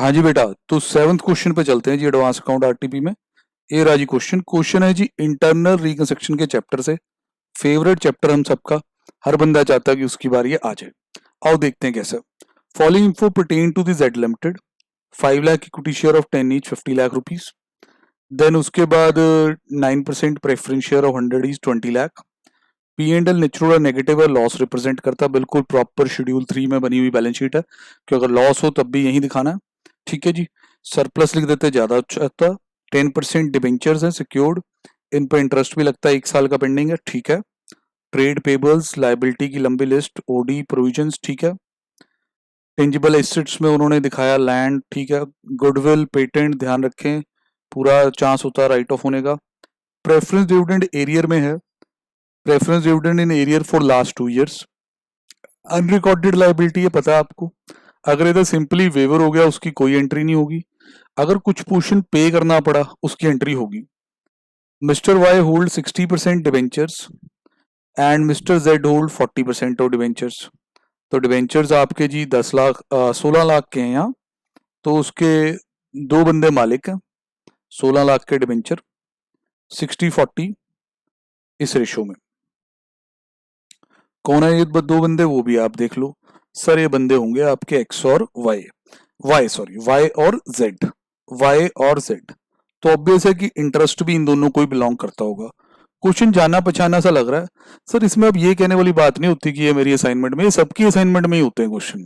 हाँ जी बेटा, तो 7th क्वेश्चन पे चलते हैं जी, एडवांस अकाउंट आरटीपी में। ये रहा जी क्वेश्चन है जी इंटरनल रिकंस्ट्रक्शन के चैप्टर से। फेवरेट चैप्टर हम सबका, हर बंदा चाहता है कि उसकी बारी आ जाए। आओ देखते हैं कैसे। Following info pertain to the Z limited. 5 lakh equity share of 10 each 50 lakh rupees. Then उसके बाद 9% preference share of 100 is 20 lakh. P and L natural negative है, लॉस रिप्रेजेंट करता है, बिल्कुल प्रॉपर शेड्यूल 3 में बनी हुई बैलेंस शीट है कि अगर लॉस हो तब भी यही दिखाना है। ठीक है जी। सरप्लस लिख देते ज्यादा अच्छा था। 10% डिबेंचर्स है सिक्योर्ड, इन पर इंटरेस्ट भी लगता है, 1 साल का पेंडिंग है, ठीक है। ट्रेड पेबल्स लाइबिलिटी की लंबी लिस्ट, ओडी प्रोविजंस, ठीक है। टेंजिबल एसेट्स में उन्होंने दिखाया लैंड, ठीक है। गुडविल पेटेंट ध्यान रखें, पूरा चांस होता है राइट ऑफ होने का। प्रेफरेंस डिविडेंड एरियर में है, preference dividend in arrear for last 2 years. Unrecorded liability है, पता है आपको। अगर इधर सिंपली वेवर हो गया उसकी कोई एंट्री नहीं होगी, अगर कुछ पोर्शन पे करना पड़ा उसकी एंट्री होगी। Mister Y hold 60% debentures and mister Z hold 40% of debentures. तो डिवेंचर्स आपके जी 10 लाख 16 लाख के हैं यहाँ, तो उसके दो बंदे मालिक हैं। 16 लाख के डिवेंचर 60-40 इस रेशो में। कौन है ये दो बंदे, वो भी आप देख लो। सर ये बंदे होंगे आपके एक्स और वाई, वाई और जेड, वाई और जेड। तो ऑब्वियस है कि इंटरेस्ट भी इन दोनों को ही बिलोंग करता होगा। क्वेश्चन जाना पहचाना सा लग रहा है सर, इसमें अब ये कहने वाली बात नहीं होती कि ये मेरी असाइनमेंट में, ये सबकी असाइनमेंट में ही होते हैं क्वेश्चन।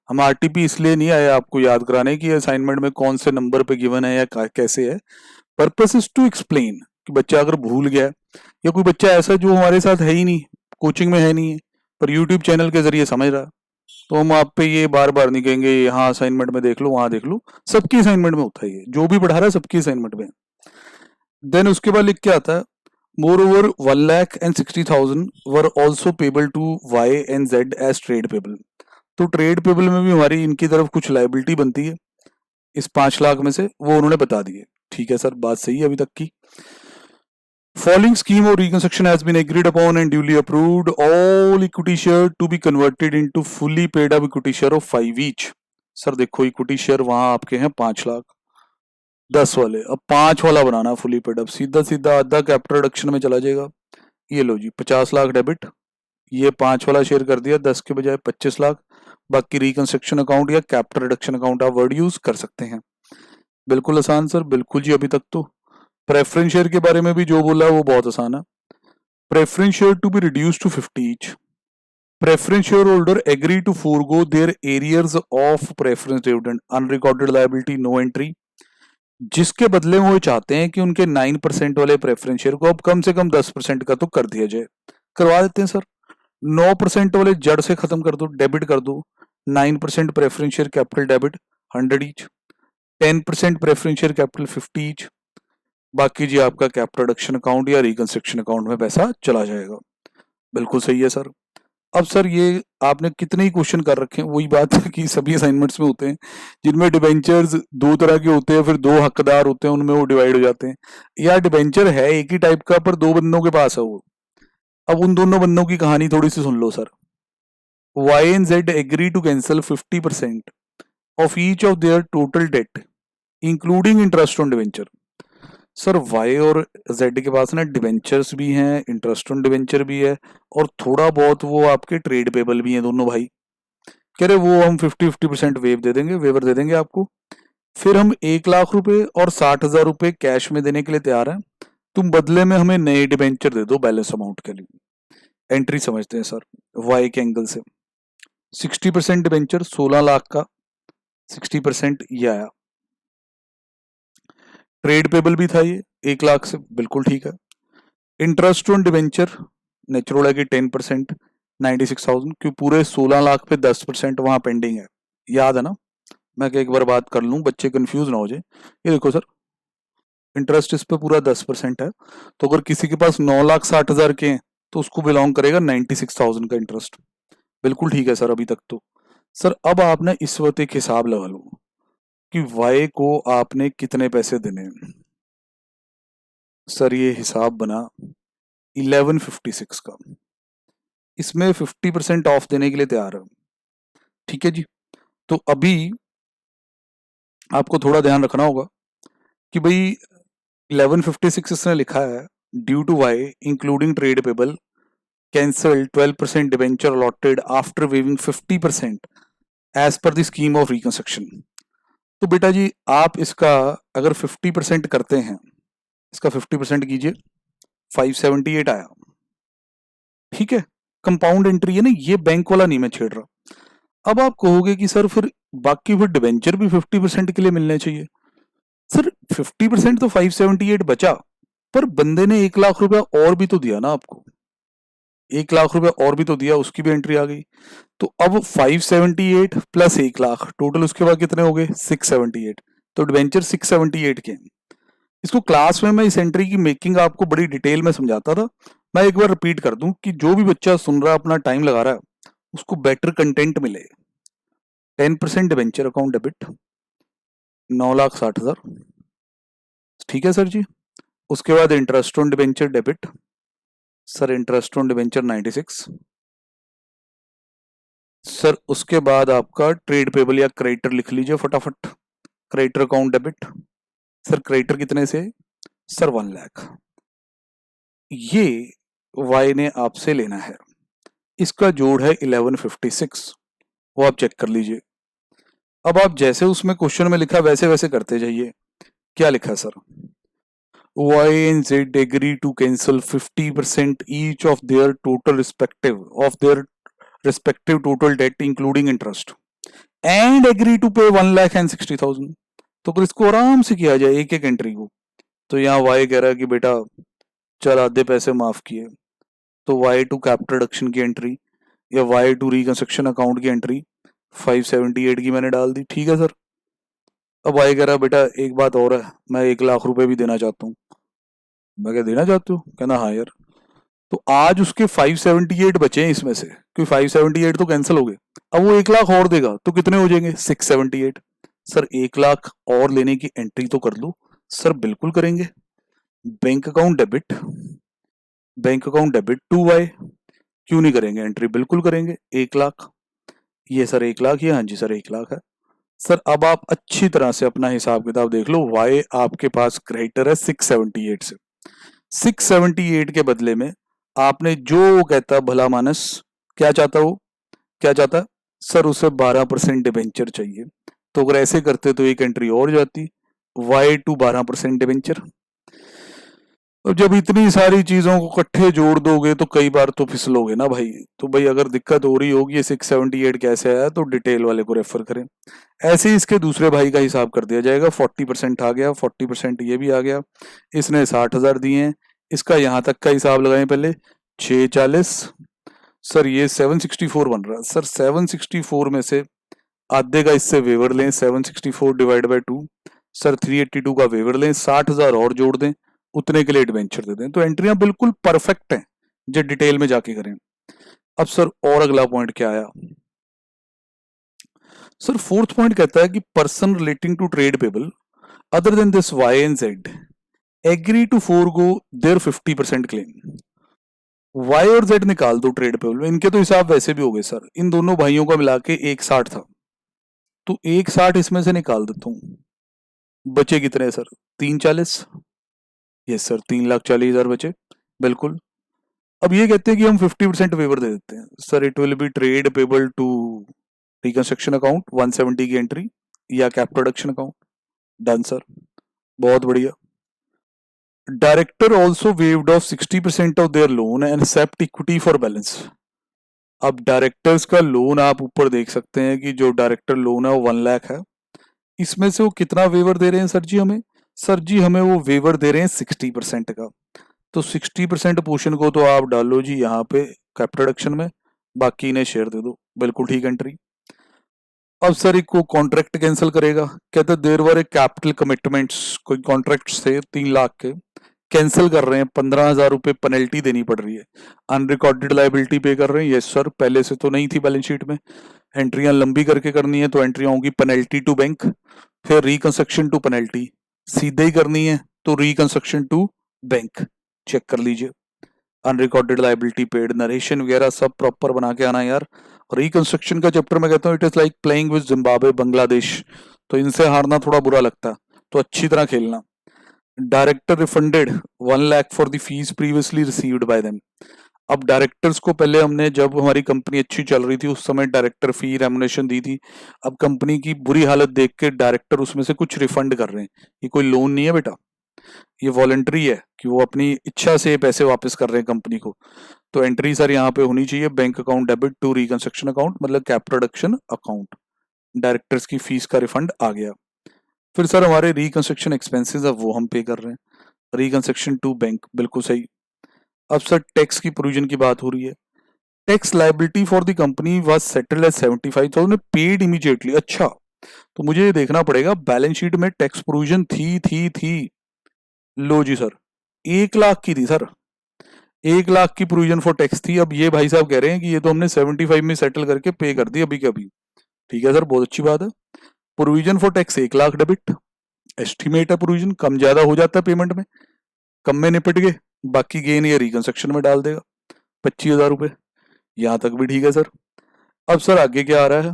हम आरटीपी इसलिए नहीं आए आपको याद कराने की असाइनमेंट में कौन से नंबर पे गिवन है या कैसे है। पर्पस इज टू एक्सप्लेन कि बच्चा अगर भूल गया या कोई बच्चा ऐसा जो हमारे साथ है ही नहीं, कोचिंग में है नहीं है, पर यूट्यूब चैनल के जरिए समझ रहा है, तो हम आप पे ये बार बार नहीं कहेंगे यहाँ असाइनमेंट में देख लो वहां देख लो। सबकी असाइनमेंट में होता है, ये जो भी पढ़ा रहा है सबकी असाइनमेंट में। देन उसके बाद लिख के आता है moreover 1,60,000 were also payable to Y and Z as trade payable. तो ट्रेड पेबल में भी हमारी इनकी तरफ कुछ लाइबिलिटी बनती है इस 5 लाख में से, वो उन्होंने बता दिए। ठीक है सर, बात सही है अभी तक की। Following scheme of reconstruction has been agreed upon and duly approved. All equity share to be converted into fully paid up equity share of 5 each. Sir देखो इक्विटी शेयर वहां आपके हैं 5 लाख, 10 वाले, अब 5 वाला बनाना फुली पेड अप, सीधा सीधा आधा कैपिटल रिडक्शन में चला जाएगा। ये लो जी 50 लाख डेबिट, ये 5 वाला शेयर कर दिया, 10 के बजाय 25 लाख। बाकी रिकंस्ट्रक्शन अकाउंट या कैपिटल रिडक्शन अकाउंट आप वर्ड यूज कर सकते हैं। बिल्कुल आसान सर, बिल्कुल जी। अभी तक तो प्रेफरेंस शेयर के बारे में भी जो बोला वो बहुत आसान है। Preference share to be reduced to 50 each. Preference shareholder agree to forego their arrears of preference dividend. Unrecorded liability, no entry. जिसके बदले में वो चाहते हैं कि उनके 9% वाले प्रेफरेंस शेयर को अब कम से कम 10% का तो कर दिया जाए, करवा देते हैं सर। 9% वाले जड़ से खत्म कर दो, डेबिट कर दो। 9% preference share capital debit 100 each, 10% preference share capital 50 each. बाकी जी आपका कैपिटल रिडक्शन अकाउंट या रिकंस्ट्रक्शन अकाउंट में पैसा चला जाएगा। बिल्कुल सही है सर। अब सर ये आपने कितने ही क्वेश्चन कर रखे हैं, वही बात है कि सभी असाइनमेंट्स में होते हैं जिनमें डिबेंचर्स दो तरह के होते हैं, फिर दो हकदार होते हैं, उनमें वो डिवाइड हो जाते हैं। या डिबेंचर है एक ही टाइप का पर दो बंदों के पास है वो। अब उन दोनों बंदों की कहानी थोड़ी सी सुन लो sir. Y and Z agree to cancel 50% of each of their total debt including interest on debenture. Sir Y और जेड के पास ना डिवेंचर्स भी हैं, इंटरेस्ट ऑन डिवेंचर भी है, और थोड़ा बहुत वो आपके ट्रेड पेबल भी हैं दोनों भाई। कह रहे वो हम 50-50% वेवर दे देंगे आपको। फिर हम 1 लाख रुपए और 60,000 रुपए कैश में देने के लिए तैयार हैं, तुम बदले में हमें नए डिबेंचर दे दो बैलेंस अमाउंट के लिए। एंट्री समझते हैं सर वाई के एंगल से। 60% डिबेंचर 16 लाख का, 60% ये आया। ट्रेड पेबल भी था ये 1 लाख से, बिल्कुल ठीक है। इंटरेस्ट ऑन डिबेंचर नेचुरल है कि 10% 96,000, क्यों पूरे 16 लाख पे 10% वहां पेंडिंग है, याद है ना। मैं एक बार बात कर लूं, बच्चे कंफ्यूज ना हो जाए। ये देखो सर, इंटरेस्ट इस पे पूरा 10% है, तो अगर किसी के पास 9,60,000 के हैं तो उसको बिलोंग करेगा 96,000 का इंटरेस्ट। बिल्कुल ठीक है सर अभी तक तो। सर अब आपने इस वक्त एक हिसाब लगा लो कि वाई को आपने कितने पैसे देने हैं। सर ये हिसाब बना 1156 का, इसमें 50% ऑफ देने के लिए तैयार है। ठीक है जी। तो अभी आपको थोड़ा ध्यान रखना होगा कि भाई 1156 इसने लिखा है, due to Y including trade payable cancel 12% debenture allotted after waiving 50% as per the scheme of reconstruction. तो बेटा जी आप इसका अगर 50% करते हैं, इसका 50% कीजिए, 578 आया, ठीक है। कंपाउंड एंट्री है ना, ये बैंक वाला नहीं मैं छेड़ रहा। अब आप कहोगे कि सर फिर बाकी फिर डिबेंचर भी 50% के लिए मिलने चाहिए। सर 50% तो 578 बचा, पर बंदे ने 1 लाख रुपया और भी तो दिया ना आपको, 1 लाख रुपया और भी तो दिया, उसकी भी एंट्री आ गई। तो अब 578 प्लस 1 लाख टोटल उसके बाद कितने हो गए, 678। तो डिबेंचर 678 के हैं। इसको क्लास में मैं इस एंट्री की मेकिंग आपको बड़ी डिटेल में समझाता था। मैं एक बार रिपीट कर दूं कि जो भी बच्चा सुन रहा है अपना टाइम लगा रहा है उसको बेटर कंटेंट मिले। 10% डिबेंचर अकाउंट डेबिट 9,60,000, ठीक है सर जी। उसके बाद interest on debenture debit, sir interest on debenture 96। Sir उसके बाद आपका ट्रेड पेबल या क्रेडिटर लिख लीजिए फटाफट, creditor account debit. Sir creditor कितने से, सर 1 लाख। ये वाई ने आपसे लेना है, इसका जोड़ है 1156, वो आप चेक कर लीजिए। अब आप जैसे उसमें क्वेश्चन में लिखा वैसे वैसे करते जाइए। क्या लिखा sir, Y and Z agree to cancel 50% each of their respective total debt including interest and agree to pay 1,60,000। तो अगर इसको आराम से किया जाए एक एक एंट्री को, तो यहाँ Y कह रहा है कि बेटा चल आधे पैसे माफ किए, तो Y टू कैपिटल रिडक्शन की एंट्री या Y टू रिकंस्ट्रक्शन अकाउंट की एंट्री 578 की मैंने डाल दी, ठीक है सर। अब Y कह रहा है बेटा एक बात और है, मैं 1 लाख रुपए भी देना चाहता हूँ। मैं क्या देना चाहते हो, कहना हाँ यार। तो आज उसके 578 बचे हैं इसमें से, क्योंकि 578 तो कैंसिल हो गए। अब वो 1 लाख और देगा तो कितने हो जाएंगे, 678। सर 1 लाख और लेने की एंट्री तो कर लो। सर बिल्कुल करेंगे। Bank account debit, bank account debit to Y, क्यों नहीं करेंगे एंट्री, बिल्कुल करेंगे। 1 लाख, ये सर 1 लाख, ये हाँ जी सर 1 लाख है। सर अब आप अच्छी तरह से अपना हिसाब किताब देख लो, वाई आपके पास क्रेडिटर है 678 से, 678 के बदले में आपने जो कहता भला मानस, क्या चाहता वो, क्या चाहता सर, उसे 12% डिबेंचर चाहिए। तो अगर ऐसे करते तो एक एंट्री और जाती, वाई टू 12% डिबेंचर। अब जब इतनी सारी चीजों को इकट्ठे जोड़ दोगे तो कई बार तो फिसलोगे ना भाई। तो भाई अगर दिक्कत हो रही होगी 678 कैसे आया, तो डिटेल वाले को रेफर करें। ऐसे ही इसके दूसरे भाई का हिसाब कर दिया जाएगा, 40% आ गया, 40% ये भी आ गया, इसने 60,000 दिए हैं, इसका यहाँ तक का हिसाब लगाएं पहले, 640। सर ये 764 बन रहा है। सर 764 में से आधे का इससे वेवर लें, 764 डिवाइड बाई 2। सर 382 का वेवर लें, 60,000 और जोड़ दें, उतने के लिए डिबेंचर दे दें। तो एंट्रियां बिल्कुल परफेक्ट हैं, जो डिटेल में जाके करें। अब सर और अगला पॉइंट क्या आया, सर फोर्थ पॉइंट कहता है कि person relating to trade payable other than this Y and Z agree to forgo their 50% claim. Y और जेड निकाल दो ट्रेड पेबल में, इनके तो हिसाब वैसे भी हो गए सर, इन दोनों भाइयों का मिला के 160 था, तो 160 इसमें से निकाल देता हूं, बचे कितने सर, 340। यस सर 3,40,000 बचे, बिल्कुल। अब ये कहते हैं कि हम 50% वेवर दे देते हैं। Sir it will be trade payable to reconstruction account 170 की एंट्री या cap production account, done sir, बहुत बढ़िया। डायरेक्टर ऑल्सो वेव्ड ऑफ 60% ऑफ their loan and accept equity for balance. अब डायरेक्टर्स का लोन आप ऊपर देख सकते हैं कि जो डायरेक्टर लोन है वो 1 लाख है, इसमें से वो कितना वेवर दे रहे हैं सर जी हमें, सर जी हमें वो वेवर दे रहे हैं 60% का। तो 60% पोर्शन को तो आप डालो जी यहाँ पे कैपिटल रिडक्शन में, बाकी इन्हें शेयर दे दो, बिल्कुल ठीक एंट्री। अब सर एक को कॉन्ट्रैक्ट कैंसिल करेगा, कहते देर वर ए कैपिटल कमिटमेंट्स, कोई कॉन्ट्रैक्ट थे 3 लाख के, कैंसिल कर रहे हैं, 15,000 रुपए पेनल्टी देनी पड़ रही है, अनरिकॉर्डेड लाइबिलिटी पे कर रहे हैं। यस सर पहले से तो नहीं थी बैलेंस शीट में, एंट्रियां लंबी करके करनी है, तो एंट्रियां होंगी पेनल्टी टू बैंक, फिर रिकंस्ट्रक्शन टू पेनल्टी, सीधे ही करनी है तो रिकंस्ट्रक्शन टू बैंक, चेक कर लीजिए। अनरिकॉर्डेड लाइबिलिटी पेड, नरेशन वगैरह सब प्रॉपर बना के आना यार। रिकंस्ट्रक्शन का चैप्टर में कहता हूँ it is like playing with Zimbabwe Bangladesh, तो इनसे हारना थोड़ा बुरा लगता है, तो अच्छी तरह खेलना। Director refunded 1 lakh for the fees previously received by them. अब डायरेक्टर्स को पहले हमने, जब हमारी कंपनी अच्छी चल रही थी उस समय डायरेक्टर फी रेमुनेशन दी थी। अब कंपनी की बुरी हालत देख के डायरेक्टर उसमें से कुछ रिफंड कर रहे हैं। ये कोई लोन नहीं है बेटा, ये वॉलंटरी है कि वो अपनी इच्छा से पैसे वापस कर रहे हैं कंपनी को। तो एंट्री सर यहाँ पे होनी चाहिए, bank account debit to reconstruction account, मतलब कैप प्रोडक्शन अकाउंट। डायरेक्टर्स की फीस का रिफंड आ गया। फिर सर हमारे रिकंस्ट्रक्शन एक्सपेंसेस अब वो हम पे कर रहे हैं, रिकंस्ट्रक्शन टू बैंक, बिल्कुल सही। अब सर टैक्स की प्रोविजन की बात हो रही है। Tax liability for the company was settled at 75,000 paid immediately. अच्छा, तो मुझे ये देखना पड़ेगा बैलेंस शीट में टैक्स प्रोविजन थी। लो जी सर, 1 लाख की थी सर, 1 लाख की प्रोविजन फॉर टैक्स थी। अब ये भाई साहब कह रहे हैं कि ये तो हमने 75 में सेटल करके पे कर दी अभी के अभी। ठीक है सर, बहुत अच्छी बात है। Provision for tax 1 lakh debit, estimate है प्रोविजन, कम ज्यादा हो जाता है पेमेंट में, कम में निपट गए, बाकी गेन ये रिकंस्ट्रक्शन में डाल देगा 25,000 रुपए। यहां तक भी ठीक है सर। अब सर आगे क्या आ रहा है,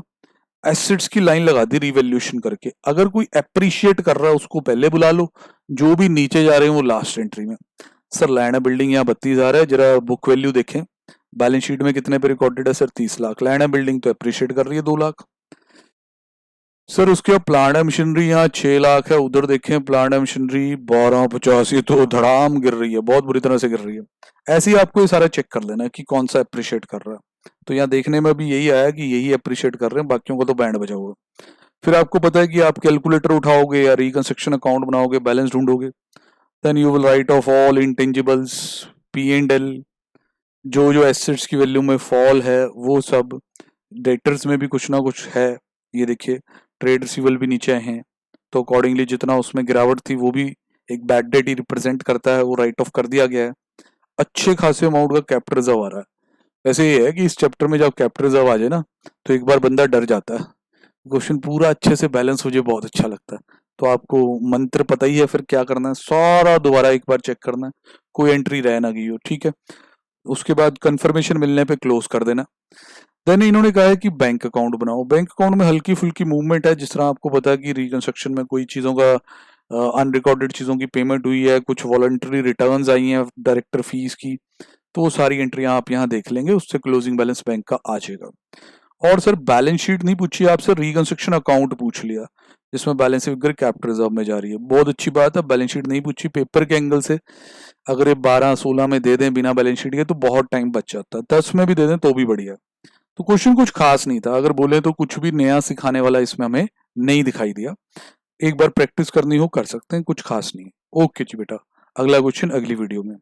एसेट्स की लाइन लगा दी रिवैल्यूएशन करके। अगर कोई अप्रिशिएट कर रहा है उसको पहले बुला लो, जो भी नीचे जा रहे हैं वो लास्ट एंट्री में। सर लैंड बिल्डिंग यहाँ 32,000 है, जरा बुक वैल्यू देखें बैलेंस शीट में कितने पे रिकॉर्डेड है सर, 30 लाख। लैंड बिल्डिंग तो अप्रिशिएट कर रही है 2 लाख। सर उसके बाद प्लांट एंड मशीनरी यहाँ 6 लाख है, उधर देखें प्लांट एंड मशीनरी 1250, ये तो धड़ाम गिर रही है, बहुत बुरी तरह से गिर रही है। ऐसे ही आपको ये सारा चेक कर लेना है कि कौन सा अप्रिशिएट कर रहा है। तो यहाँ देखने में भी यही आया कि यही अप्रिशिएट कर रहे हैं, बाकियों को तो बैंड बजा हुआ। फिर आपको पता है कि आप कैलकुलेटर उठाओगे या रिकंस्ट्रक्शन अकाउंट बनाओगे, बैलेंस ढूंढोगे, then you will write off all intangibles, P&L, जो जो एसेट्स की वैल्यू में फॉल है वो सब। डेटर्स में भी कुछ ना कुछ है, ये देखिए ट्रेड रिसीवल भी नीचे हैं, तो अकॉर्डिंगली जितना उसमें गिरावट थी वो भी एक बैड डेट ही रिप्रेजेंट करता है, वो राइट ऑफ कर दिया गया है। अच्छे खासे अमाउंट का कैपिटल रिजर्व आ रहा है। वैसे ये है कि इस चैप्टर में जब कैपिटल रिजर्व आ जाए ना तो एक बार बंदा डर जाता है, क्वेश्चन पूरा अच्छे से बैलेंस हो जाए, बहुत अच्छा लगता है। तो आपको मंत्र पता ही है, फिर क्या करना है, सारा दोबारा एक बार चेक करना है, कोई एंट्री रह ना गई हो, ठीक है। उसके बाद कंफर्मेशन मिलने पे क्लोज कर देना। देन इन्होंने कहा है कि बैंक अकाउंट बनाओ। बैंक अकाउंट में हल्की फुल्की मूवमेंट है, जिस तरह आपको पता है कि रिकंस्ट्रक्शन में कोई चीज़ों का अनरिकॉर्डेड चीज़ों की पेमेंट हुई है, कुछ वॉलंटरी रिटर्न्स आई हैं डायरेक्टर फीस की, तो वो सारी एंट्रियां आप यहाँ देख लेंगे, उससे क्लोजिंग बैलेंस बैंक का आ जाएगा। और सर बैलेंस शीट नहीं पूछी आपसे, रिकंस्ट्रक्शन अकाउंट पूछ लिया, जिसमें बैलेंस फिगर कैपिटल रिजर्व में जा रही है। बहुत अच्छी बात है, बैलेंस शीट नहीं पूछी। पेपर के एंगल से अगर ये 12-16 में दे दें बिना बैलेंस शीट के तो बहुत टाइम बच जाता है, 10 में भी दे दें तो भी बढ़िया। तो क्वेश्चन कुछ खास नहीं था, अगर बोले तो कुछ भी नया सिखाने वाला इसमें हमें नहीं दिखाई दिया। एक बार प्रैक्टिस करनी हो कर सकते हैं, कुछ खास नहीं। ओके जी बेटा, अगला क्वेश्चन अगली वीडियो में।